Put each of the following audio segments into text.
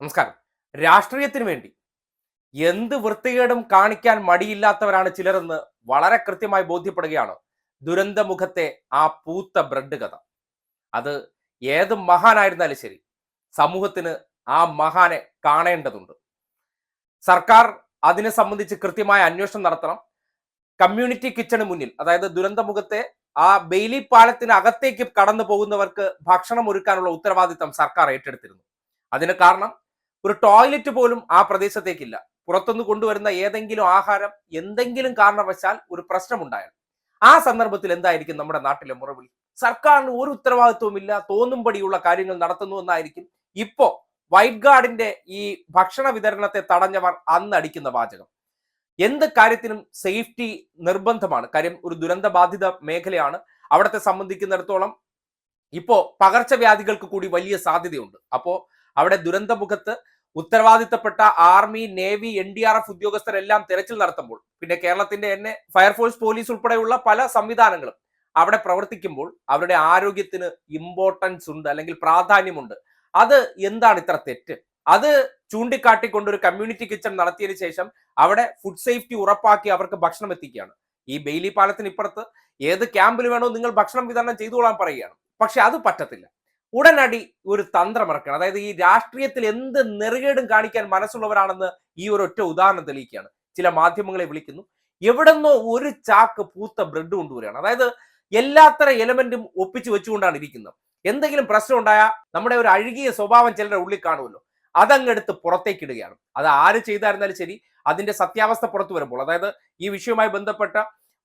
നമസ്കാരം. രാഷ്ട്രീയത്തിന് വേണ്ടി എന്ത് വൃത്തികേടും കാണിക്കാൻ മടിയില്ലാത്തവരാണ് ചിലരെന്ന് വളരെ കൃത്യമായി ബോധ്യപ്പെടുകയാണ് ദുരന്തമുഖത്തെ ആ പൂത്ത ബ്രെഡ് കഥ. അത് ഏത് മഹാനായിരുന്നാലും ശരി, സമൂഹത്തിന് ആ മഹാനെ കാണേണ്ടതുണ്ട്. സർക്കാർ അതിനെ സംബന്ധിച്ച് കൃത്യമായ അന്വേഷണം നടത്തണം. കമ്മ്യൂണിറ്റി കിച്ചണ് മുന്നിൽ, അതായത് ദുരന്തമുഖത്തെ ആ ബെയിലി പാലത്തിന് അകത്തേക്ക് കടന്നു പോകുന്നവർക്ക് ഭക്ഷണം ഒരുക്കാനുള്ള ഉത്തരവാദിത്തം സർക്കാർ ഏറ്റെടുത്തിരുന്നു. അതിന് കാരണം ഒരു ടോയ്ലറ്റ് പോലും ആ പ്രദേശത്തേക്കില്ല. പുറത്തുനിന്ന് കൊണ്ടുവരുന്ന ഏതെങ്കിലും ആഹാരം എന്തെങ്കിലും കാരണവശാൽ ഒരു പ്രശ്നമുണ്ടായാൽ ആ സന്ദർഭത്തിൽ എന്തായിരിക്കും നമ്മുടെ നാട്ടിലെ മുറവിളി? സർക്കാരിന് ഒരു ഉത്തരവാദിത്വമില്ല, തോന്നുംപടിയുള്ള കാര്യങ്ങൾ നടത്തുന്നു എന്നായിരിക്കും ഇപ്പോ വൈറ്റ് ഗാർഡിന്റെ ഈ ഭക്ഷണ വിതരണത്തെ തടഞ്ഞവർ അന്ന് അടിക്കുന്ന വാചകം. എന്ത് കാര്യത്തിനും സേഫ്റ്റി നിർബന്ധമാണ്. കാര്യം ഒരു ദുരന്ത ബാധിത മേഖലയാണ്. അവിടത്തെ സംബന്ധിക്കുന്നിടത്തോളം ഇപ്പോ പകർച്ചവ്യാധികൾക്ക് കൂടി വലിയ സാധ്യതയുണ്ട്. അപ്പോ അവിടെ ദുരന്തമുഖത്ത് ഉത്തരവാദിത്തപ്പെട്ട ആർമി, നേവി, NDRF ഉദ്യോഗസ്ഥരെല്ലാം തെരച്ചിൽ നടത്തുമ്പോൾ, പിന്നെ കേരളത്തിന്റെ തന്നെ ഫയർഫോഴ്സ്, പോലീസ് ഉൾപ്പെടെയുള്ള പല സംവിധാനങ്ങളും അവിടെ പ്രവർത്തിക്കുമ്പോൾ അവരുടെ ആരോഗ്യത്തിന് ഇമ്പോർട്ടൻസ് ഉണ്ട്, അല്ലെങ്കിൽ പ്രാധാന്യമുണ്ട്. അത് എന്താണ് ഇത്ര തെറ്റ്? അത് ചൂണ്ടിക്കാട്ടിക്കൊണ്ട് ഒരു കമ്മ്യൂണിറ്റി കിച്ചൺ നടത്തിയതിനു ശേഷം അവിടെ ഫുഡ് സേഫ്റ്റി ഉറപ്പാക്കി അവർക്ക് ഭക്ഷണം എത്തിക്കുകയാണ്. ഈ ബെയിലി പാലത്തിന് ഇപ്പുറത്ത് ഏത് ക്യാമ്പിൽ വേണോ നിങ്ങൾ ഭക്ഷണം വിതരണം ചെയ്തുകൊള്ളാൻ പറയുകയാണ്. പക്ഷെ അത് പറ്റത്തില്ല. ഉടനടി ഒരു തന്ത്രം ഇറക്കണം. അതായത് ഈ രാഷ്ട്രീയത്തിൽ എന്ത് നെറുകേടും കാണിക്കാൻ മനസ്സുള്ളവരാണെന്ന് ഈ ഒരു ഒറ്റ ഉദാഹരണം തെളിയിക്കുകയാണ്. ചില മാധ്യമങ്ങളെ വിളിക്കുന്നു, എവിടെന്നോ ഒരു ചാക്ക് പൂത്ത ബ്രെഡ് കൊണ്ടുവരികയാണ്. അതായത് എല്ലാത്തര എലമെന്റും ഒപ്പിച്ചു വെച്ചുകൊണ്ടാണ് ഇരിക്കുന്നത്. എന്തെങ്കിലും പ്രശ്നം ഉണ്ടായാൽ നമ്മുടെ ഒരു അഴുകിയ സ്വഭാവം ചിലരുടെ ഉള്ളിൽ കാണുമല്ലോ, അതങ്ങെടുത്ത് പുറത്തേക്ക് ഇടുകയാണ്. അത് ആര് ചെയ്തായിരുന്നാലും ശരി, അതിന്റെ സത്യാവസ്ഥ പുറത്തു വരുമ്പോൾ, അതായത് ഈ വിഷയവുമായി ബന്ധപ്പെട്ട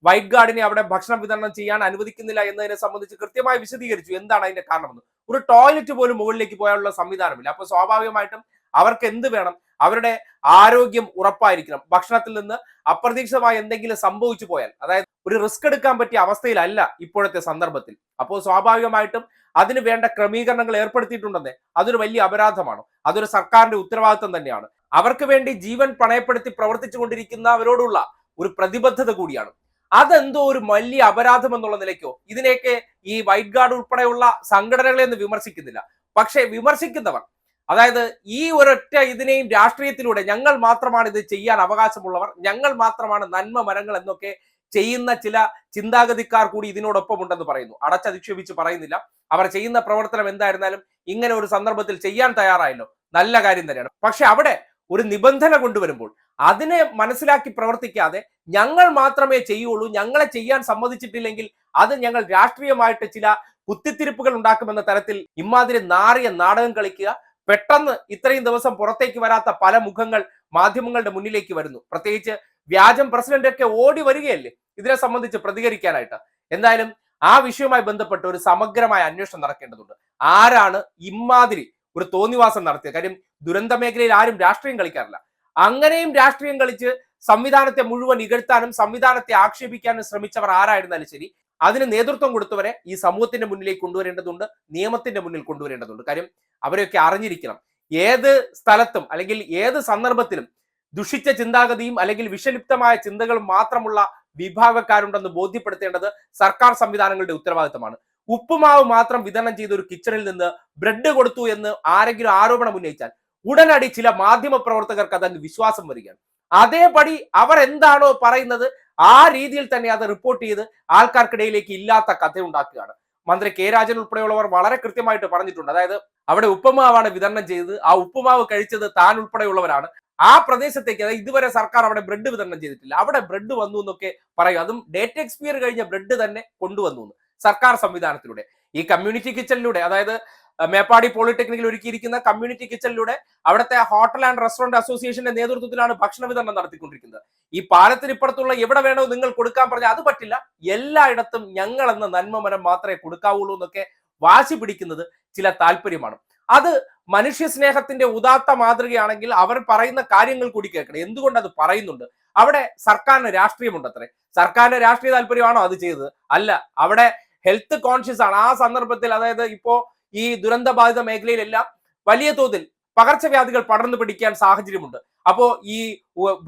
വൈറ്റ് ഗാർഡിനെ അവിടെ ഭക്ഷണം വിതരണം ചെയ്യാൻ അനുവദിക്കുന്നില്ല എന്നതിനെ സംബന്ധിച്ച് കൃത്യമായി വിശദീകരിച്ചു എന്താണ് അതിന്റെ കാരണമെന്ന്. ഒരു ടോയ്ലറ്റ് പോലും മുകളിലേക്ക് പോയാലുള്ള സംവിധാനമില്ല. അപ്പൊ സ്വാഭാവികമായിട്ടും അവർക്ക് എന്ത് വേണം? അവരുടെ ആരോഗ്യം ഉറപ്പായിരിക്കണം. ഭക്ഷണത്തിൽ നിന്ന് അപ്രതീക്ഷിതമായി എന്തെങ്കിലും സംഭവിച്ചു പോയാൽ, അതായത് ഒരു റിസ്ക് എടുക്കാൻ പറ്റിയ അവസ്ഥയിലല്ല ഇപ്പോഴത്തെ സന്ദർഭത്തിൽ. അപ്പോൾ സ്വാഭാവികമായിട്ടും അതിന് വേണ്ട ക്രമീകരണങ്ങൾ ഏർപ്പെടുത്തിയിട്ടുണ്ടെന്നേ അതൊരു വലിയ അപരാധമാണ്. അതൊരു സർക്കാരിന്റെ ഉത്തരവാദിത്വം തന്നെയാണ്. അവർക്ക് വേണ്ടി ജീവൻ പണയപ്പെടുത്തി പ്രവർത്തിച്ചു കൊണ്ടിരിക്കുന്നവരോടുള്ള ഒരു പ്രതിബദ്ധത കൂടിയാണ്. അതെന്തോ ഒരു വലിയ അപരാധം എന്നുള്ള നിലയ്ക്കോ ഇതിനെയൊക്കെ ഈ വൈറ്റ് ഗാർഡ് ഉൾപ്പെടെയുള്ള സംഘടനകളെ ഒന്നും വിമർശിക്കുന്നില്ല. പക്ഷെ വിമർശിക്കുന്നവർ, അതായത് ഈ ഒരൊറ്റ ഇതിനെയും രാഷ്ട്രീയത്തിലൂടെ ഞങ്ങൾ മാത്രമാണ് ഇത് ചെയ്യാൻ അവകാശമുള്ളവർ, ഞങ്ങൾ മാത്രമാണ് നന്മ മരങ്ങൾ എന്നൊക്കെ ചെയ്യുന്ന ചില ചിന്താഗതിക്കാർ കൂടി ഇതിനോടൊപ്പം ഉണ്ടെന്ന് പറയുന്നു. അടച്ചധിക്ഷേപിച്ച് പറയുന്നില്ല. അവർ ചെയ്യുന്ന പ്രവർത്തനം എന്തായിരുന്നാലും ഇങ്ങനെ ഒരു സന്ദർഭത്തിൽ ചെയ്യാൻ തയ്യാറായല്ലോ, നല്ല കാര്യം തന്നെയാണ്. പക്ഷെ അവിടെ ഒരു നിബന്ധന കൊണ്ടുവരുമ്പോൾ അതിനെ മനസ്സിലാക്കി പ്രവർത്തിക്കാതെ ഞങ്ങൾ മാത്രമേ ചെയ്യുള്ളൂ, ഞങ്ങളെ ചെയ്യാൻ സമ്മതിച്ചിട്ടില്ലെങ്കിൽ അത് ഞങ്ങൾ രാഷ്ട്രീയമായിട്ട് ചില കുത്തിത്തിരിപ്പുകൾ ഉണ്ടാക്കുമെന്ന തരത്തിൽ ഇമാതിരി നാറിയ നാടകം കളിക്കുക. പെട്ടെന്ന് ഇത്രയും ദിവസം പുറത്തേക്ക് വരാത്ത പല മുഖങ്ങൾ മാധ്യമങ്ങളുടെ മുന്നിലേക്ക് വരുന്നു. പ്രത്യേകിച്ച് വ്യാജം പ്രസിഡന്റ് ഒക്കെ ഓടി വരികയല്ലേ ഇതിനെ സംബന്ധിച്ച് പ്രതികരിക്കാനായിട്ട്. എന്തായാലും ആ വിഷയവുമായി ബന്ധപ്പെട്ട് ഒരു സമഗ്രമായ അന്വേഷണം നടക്കേണ്ടതുണ്ട്. ആരാണ് ഇമാതിരി ഒരു തോന്നിവാസം നടത്തിയത്? കാര്യം ദുരന്ത മേഖലയിൽ ആരും രാഷ്ട്രീയം കളിക്കാറില്ല. അങ്ങനെയും രാഷ്ട്രീയം കളിച്ച് സംവിധാനത്തെ മുഴുവൻ ഇകഴ്ത്താനും സംവിധാനത്തെ ആക്ഷേപിക്കാനും ശ്രമിച്ചവർ ആരായിരുന്നാലും ശരി, അതിന് നേതൃത്വം കൊടുത്തവരെ ഈ സമൂഹത്തിന്റെ മുന്നിലേക്ക് കൊണ്ടുവരേണ്ടതുണ്ട്, നിയമത്തിന്റെ മുന്നിൽ കൊണ്ടുവരേണ്ടതുണ്ട്. കാര്യം അവരെയൊക്കെ അറിഞ്ഞിരിക്കണം. ഏത് സ്ഥലത്തും അല്ലെങ്കിൽ ഏത് സന്ദർഭത്തിലും ദുഷിച്ച ചിന്താഗതിയും അല്ലെങ്കിൽ വിഷലിപ്തമായ ചിന്തകളും മാത്രമുള്ള വിഭാഗക്കാരുണ്ടെന്ന് ബോധ്യപ്പെടുത്തേണ്ടത് സർക്കാർ സംവിധാനങ്ങളുടെ ഉത്തരവാദിത്തമാണ്. ഉപ്പുമാവ് മാത്രം വിതരണം ചെയ്ത ഒരു കിച്ചണിൽ നിന്ന് ബ്രെഡ് കൊടുത്തു എന്ന് ആരെങ്കിലും ആരോപണം ഉന്നയിച്ചാൽ ഉടനടി ചില മാധ്യമ പ്രവർത്തകർക്ക് അതങ്ങ് വിശ്വാസം വരികയാണ്. അതേപടി അവർ എന്താണോ പറയുന്നത് ആ രീതിയിൽ തന്നെ അത് റിപ്പോർട്ട് ചെയ്ത് ആൾക്കാർക്കിടയിലേക്ക് ഇല്ലാത്ത കഥ ഉണ്ടാക്കുകയാണ്. മന്ത്രി കെ രാജൻ ഉൾപ്പെടെയുള്ളവർ വളരെ കൃത്യമായിട്ട് പറഞ്ഞിട്ടുണ്ട്. അതായത് അവിടെ ഉപ്പുമാവാണ് വിതരണം ചെയ്തത്, ആ ഉപ്പുമാവ് കഴിച്ചത് താൻ ഉൾപ്പെടെയുള്ളവരാണ്. ആ പ്രദേശത്തേക്ക്, അതായത് ഇതുവരെ സർക്കാർ അവിടെ ബ്രെഡ് വിതരണം ചെയ്തിട്ടില്ല, അവിടെ ബ്രെഡ് വന്നു എന്നൊക്കെ പറയും. അതും ഡേറ്റ് എക്സ്പയർ കഴിഞ്ഞ ബ്രെഡ് തന്നെ കൊണ്ടുവന്നു സർക്കാർ സംവിധാനത്തിലൂടെ. ഈ കമ്മ്യൂണിറ്റി കിച്ചണിലൂടെ, അതായത് മേപ്പാടി പോളിടെക്നിക്കിൽ ഒരുക്കിയിരിക്കുന്ന കമ്മ്യൂണിറ്റി കിച്ചണിലൂടെ അവിടുത്തെ ഹോട്ടൽ ആൻഡ് റെസ്റ്റോറന്റ് അസോസിയേഷന്റെ നേതൃത്വത്തിലാണ് ഭക്ഷണ വിതരണം നടത്തിക്കൊണ്ടിരിക്കുന്നത്. ഈ പാലത്തിന് ഇപ്പുറത്തുള്ള എവിടെ വേണോ നിങ്ങൾ കൊടുക്കാൻ പറഞ്ഞാൽ അത് പറ്റില്ല, എല്ലായിടത്തും ഞങ്ങൾ എന്ന നന്മമരം മാത്രമേ കൊടുക്കാവുള്ളൂ എന്നൊക്കെ വാശി പിടിക്കുന്നത് ചില താല്പര്യമാണ്. അത് മനുഷ്യ സ്നേഹത്തിന്റെ ഉദാത്ത മാതൃകയാണെങ്കിൽ അവർ പറയുന്ന കാര്യങ്ങൾ കൂടി കേൾക്കണം. എന്തുകൊണ്ട് അത് പറയുന്നുണ്ട്? അവിടെ സർക്കാരിന് രാഷ്ട്രീയമുണ്ടത്രേ. സർക്കാരിന്റെ രാഷ്ട്രീയ താല്പര്യമാണോ അത് ചെയ്തത്? അല്ല, അവിടെ ഹെൽത്ത് കോൺഷ്യസ് ആണ് ആ സന്ദർഭത്തിൽ. അതായത് ഇപ്പോ ഈ ദുരന്തബാധിത മേഖലയിലെല്ലാം വലിയ തോതിൽ പകർച്ചവ്യാധികൾ പടർന്നു പിടിക്കാൻ സാഹചര്യമുണ്ട്. അപ്പോ ഈ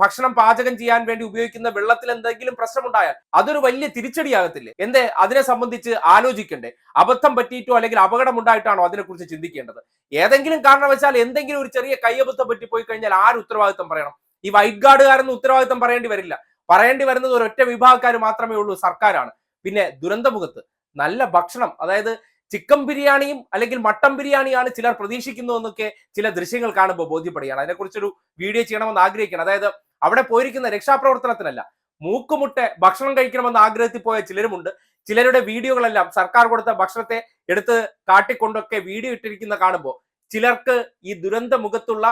ഭക്ഷണം പാചകം ചെയ്യാൻ വേണ്ടി ഉപയോഗിക്കുന്ന വെള്ളത്തിൽ എന്തെങ്കിലും പ്രശ്നമുണ്ടായാൽ അതൊരു വലിയ തിരിച്ചടിയാകത്തില്ലേ? എന്തേ അതിനെ സംബന്ധിച്ച് ആലോചിക്കണ്ടേ? അബദ്ധം പറ്റിയിട്ടോ അല്ലെങ്കിൽ അപകടം ഉണ്ടായിട്ടാണോ അതിനെക്കുറിച്ച് ചിന്തിക്കേണ്ടത്? ഏതെങ്കിലും കാരണവശാൽ എന്തെങ്കിലും ഒരു ചെറിയ കയ്യബദ്ധം പറ്റിപ്പോയി കഴിഞ്ഞാൽ ആര് ഉത്തരവാദിത്തം പറയണം? ഈ വൈറ്റ് ഗാർഡുകാരൊന്നും ഉത്തരവാദിത്തം പറയേണ്ടി വരില്ല. പറയേണ്ടി വരുന്നത് ഒരൊറ്റ വിഭാഗക്കാർ മാത്രമേ ഉള്ളൂ, സർക്കാരാണ്. പിന്നെ ദുരന്തമുഖത്ത് നല്ല ഭക്ഷണം, അതായത് ചിക്കൻ ബിരിയാണിയും അല്ലെങ്കിൽ മട്ടൻ ബിരിയാണിയാണ് ചിലർ പ്രതീക്ഷിക്കുന്നു എന്നൊക്കെ ചില ദൃശ്യങ്ങൾ കാണുമ്പോൾ ബോധ്യപ്പെടുകയാണ്. അതിനെക്കുറിച്ചൊരു വീഡിയോ ചെയ്യണമെന്ന് ആഗ്രഹിക്കുകയാണ്. അതായത് അവിടെ പോയിരിക്കുന്ന രക്ഷാപ്രവർത്തനത്തിനല്ല, മൂക്കുമുട്ടെ ഭക്ഷണം കഴിക്കണമെന്ന് ആഗ്രഹത്തിൽ പോയ ചിലരുമുണ്ട്. ചിലരുടെ വീഡിയോകളെല്ലാം സർക്കാർ കൊടുത്ത ഭക്ഷണത്തെ എടുത്ത് കാട്ടിക്കൊണ്ടൊക്കെ വീഡിയോ ഇട്ടിരിക്കുന്ന കാണുമ്പോൾ ചിലർക്ക് ഈ ദുരന്ത മുഖത്തുള്ള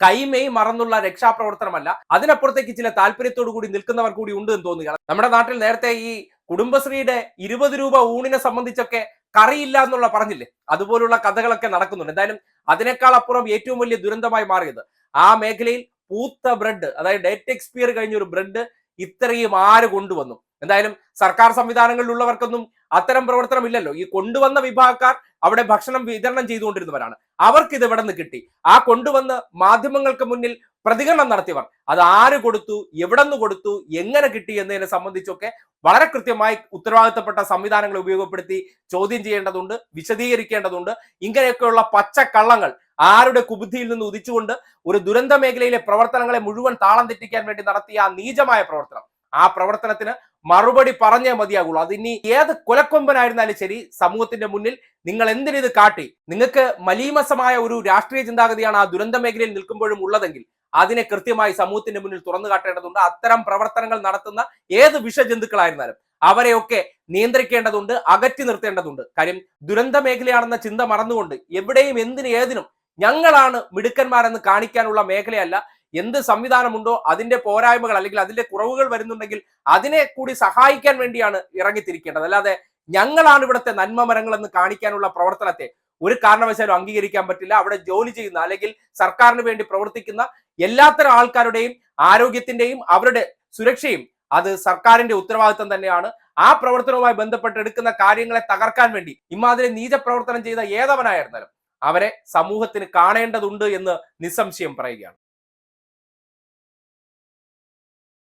കൈമേയ് മറന്നുള്ള രക്ഷാപ്രവർത്തനമല്ല, അതിനപ്പുറത്തേക്ക് ചില താല്പര്യത്തോടു കൂടി നിൽക്കുന്നവർ കൂടി ഉണ്ട് എന്ന് തോന്നുകയാണ്. നമ്മുടെ നാട്ടിൽ നേരത്തെ ഈ കുടുംബശ്രീയുടെ 20 രൂപ ഊണിനെ സംബന്ധിച്ചൊക്കെ കറിയില്ല എന്നുള്ള പറഞ്ഞില്ലേ, അതുപോലുള്ള കഥകളൊക്കെ നടക്കുന്നുണ്ട്. എന്തായാലും അതിനേക്കാൾ അപ്പുറം ഏറ്റവും വലിയ ദുരന്തമായി മാറിയത് ആ മേഖലയിൽ പൂത്ത ബ്രെഡ്, അതായത് ഡേറ്റ് എക്സ്പയർ കഴിഞ്ഞ ഒരു ബ്രെഡ് ഇത്രയും ആര് കൊണ്ടുവന്നു? എന്തായാലും സർക്കാർ സംവിധാനങ്ങളിലുള്ളവർക്കൊന്നും അത്തരം പ്രവർത്തനം ഇല്ലല്ലോ. ഈ കൊണ്ടുവന്ന വിഭാഗക്കാർ അവിടെ ഭക്ഷണം വിതരണം ചെയ്തുകൊണ്ടിരുന്നവരാണ്. അവർക്ക് ഇത് എവിടെ നിന്ന് കിട്ടി? ആ കൊണ്ടുവന്ന് മാധ്യമങ്ങൾക്ക് മുന്നിൽ പ്രതികരണം നടത്തിയവർ അത് ആര് കൊടുത്തു, എവിടെ നിന്ന് കൊടുത്തു, എങ്ങനെ കിട്ടി എന്നതിനെ സംബന്ധിച്ചൊക്കെ വളരെ കൃത്യമായി ഉത്തരവാദിത്തപ്പെട്ട സംവിധാനങ്ങളെ ഉപയോഗപ്പെടുത്തി ചോദ്യം ചെയ്യേണ്ടതുണ്ട്, വിശദീകരിക്കേണ്ടതുണ്ട്. ഇങ്ങനെയൊക്കെയുള്ള പച്ചക്കള്ളങ്ങൾ ആരുടെ കുബുദ്ധിയിൽ നിന്ന് ഉദിച്ചുകൊണ്ട് ഒരു ദുരന്ത മേഖലയിലെ പ്രവർത്തനങ്ങളെ മുഴുവൻ താളം തെറ്റിക്കാൻ വേണ്ടി നടത്തിയ ആ നീചമായ പ്രവർത്തനം, ആ പ്രവർത്തനത്തിന് മറുപടി പറഞ്ഞേ മതിയാകുള്ളൂ. അതിനി ഏത് കൊലക്കൊമ്പനായിരുന്നാലും ശരി, സമൂഹത്തിന്റെ മുന്നിൽ നിങ്ങൾ എന്തിനിത് കാട്ടി? നിങ്ങൾക്ക് മലീമസമായ ഒരു രാഷ്ട്രീയ ചിന്താഗതിയാണ് ആ ദുരന്ത മേഖലയിൽ നിൽക്കുമ്പോഴും ഉള്ളതെങ്കിൽ അതിനെ കൃത്യമായി സമൂഹത്തിന്റെ മുന്നിൽ തുറന്നു കാട്ടേണ്ടതുണ്ട്. അത്തരം പ്രവർത്തനങ്ങൾ നടത്തുന്ന ഏത് വിഷജന്തുക്കളായിരുന്നാലും അവരെയൊക്കെ നിയന്ത്രിക്കേണ്ടതുണ്ട്, അകറ്റി നിർത്തേണ്ടതുണ്ട്. കാര്യം ദുരന്ത മേഖലയാണെന്ന ചിന്ത മറന്നുകൊണ്ട് എവിടെയും എന്തിനും ഏതിനും ഞങ്ങളാണ് മിടുക്കന്മാരെന്ന് കാണിക്കാനുള്ള മേഖലയല്ല. എന്ത് സംവിധാനമുണ്ടോ അതിന്റെ പോരായ്മകൾ അല്ലെങ്കിൽ അതിന്റെ കുറവുകൾ വരുന്നുണ്ടെങ്കിൽ അതിനെ കൂടി സഹായിക്കാൻ വേണ്ടിയാണ് ഇറങ്ങിത്തിരിക്കേണ്ടത്. അല്ലാതെ ഞങ്ങളാണ് ഇവിടുത്തെ നന്മ മരങ്ങൾ എന്ന് കാണിക്കാനുള്ള പ്രവർത്തനത്തെ ഒരു കാരണവശാലും അംഗീകരിക്കാൻ പറ്റില്ല. അവിടെ ജോലി ചെയ്യുന്ന അല്ലെങ്കിൽ സർക്കാരിന് വേണ്ടി പ്രവർത്തിക്കുന്ന എല്ലാത്തരം ആൾക്കാരുടെയും ആരോഗ്യത്തിന്റെയും അവരുടെ സുരക്ഷയും അത് സർക്കാരിന്റെ ഉത്തരവാദിത്തം തന്നെയാണ്. ആ പ്രവർത്തനവുമായി ബന്ധപ്പെട്ട് എടുക്കുന്ന കാര്യങ്ങളെ തകർക്കാൻ വേണ്ടി ഇമാതിരി നീച പ്രവർത്തനം ചെയ്ത ഏതവനായിരുന്നാലും അവരെ സമൂഹത്തിന് കാണേണ്ടതുണ്ട് എന്ന് നിസ്സംശയം പറയുകയാണ്.